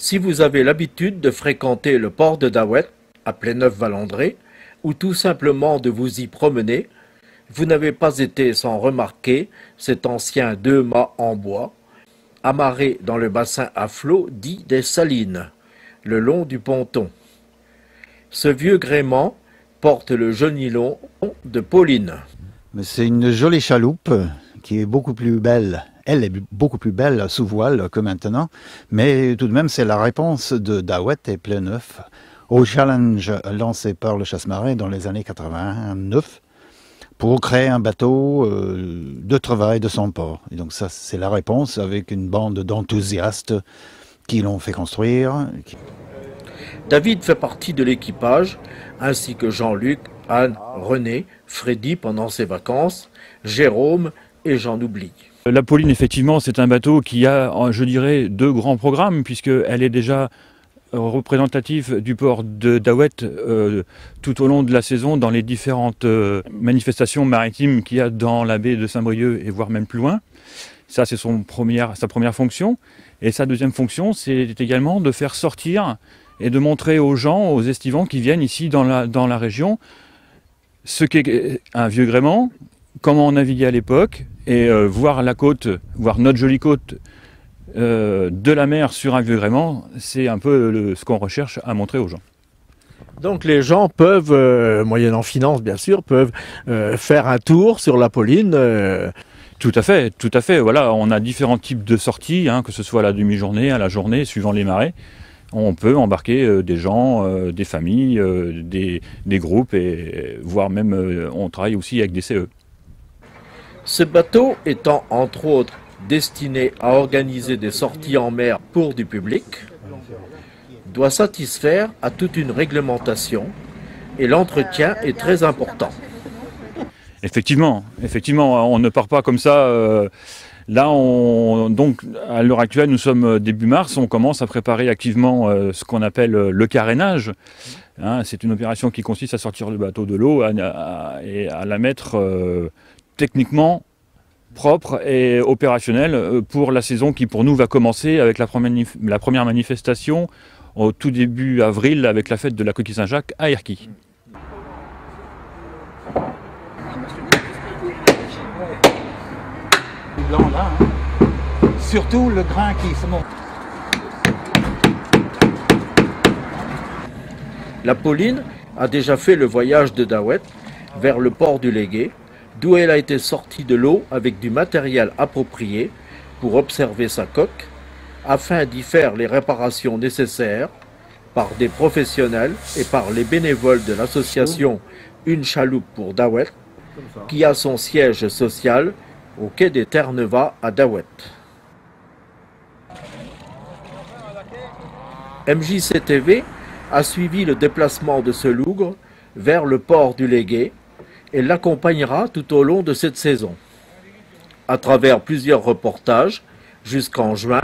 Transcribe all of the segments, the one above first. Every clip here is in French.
Si vous avez l'habitude de fréquenter le port de Daouet, à Pléneuf-Valandré, ou tout simplement de vous y promener, vous n'avez pas été sans remarquer cet ancien 2-mâts en bois, amarré dans le bassin à flot dit des Salines, le long du ponton. Ce vieux gréement porte le joli nom de Pauline. C'est une jolie chaloupe qui est beaucoup plus belle. Elle est beaucoup plus belle sous voile que maintenant, mais tout de même c'est la réponse de Daouet et Pléneuf au challenge lancé par le Chasse-Marée dans les années 89 pour créer un bateau de travail de son port. Et donc ça c'est la réponse avec une bande d'enthousiastes qui l'ont fait construire. David fait partie de l'équipage, ainsi que Jean-Luc, Anne, René, Freddy pendant ses vacances, Jérôme et j'en oublie. La Pauline, effectivement, c'est un bateau qui a, je dirais, deux grands programmes, puisqu'elle est déjà représentative du port de Daouet tout au long de la saison dans les différentes manifestations maritimes qu'il y a dans la baie de Saint-Brieuc et voire même plus loin. Ça, c'est sa première fonction. Et sa deuxième fonction, c'est également de faire sortir et de montrer aux gens, aux estivants qui viennent ici dans la région, ce qu'est un vieux gréement, comment on naviguait à l'époque, et voir la côte, voir notre jolie côte de la mer sur un vieux gréement, c'est un peu ce qu'on recherche à montrer aux gens. Donc les gens peuvent, moyennant finance bien sûr, peuvent faire un tour sur la Pauline. Tout à fait, tout à fait. Voilà, on a différents types de sorties, que ce soit à la demi-journée, à la journée, suivant les marées. On peut embarquer des gens, des familles, des groupes, et voire même on travaille aussi avec des CE. Ce bateau étant entre autres destiné à organiser des sorties en mer pour du public, doit satisfaire à toute une réglementation et l'entretien est très important. Effectivement, on ne part pas comme ça. Là, donc, à l'heure actuelle, nous sommes début mars, on commence à préparer activement ce qu'on appelle le carénage. C'est une opération qui consiste à sortir le bateau de l'eau et à la mettre techniquement propre et opérationnelle pour la saison qui, pour nous, va commencer avec la première manifestation au tout début avril avec la fête de la Coquille Saint-Jacques à Erquy. Blanc là, surtout le grain qui se monte. La Pauline a déjà fait le voyage de Daouet vers le port du Légué, d'où elle a été sortie de l'eau avec du matériel approprié pour observer sa coque, afin d'y faire les réparations nécessaires par des professionnels et par les bénévoles de l'association Une Chaloupe pour Daouet, qui a son siège social au quai des Terre-Neuve à Daouet. MJC-TV a suivi le déplacement de ce lougre vers le port du Légué et l'accompagnera tout au long de cette saison. À travers plusieurs reportages, jusqu'en juin,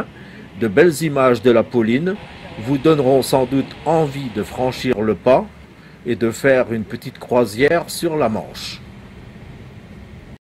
de belles images de la Pauline vous donneront sans doute envie de franchir le pas et de faire une petite croisière sur la Manche.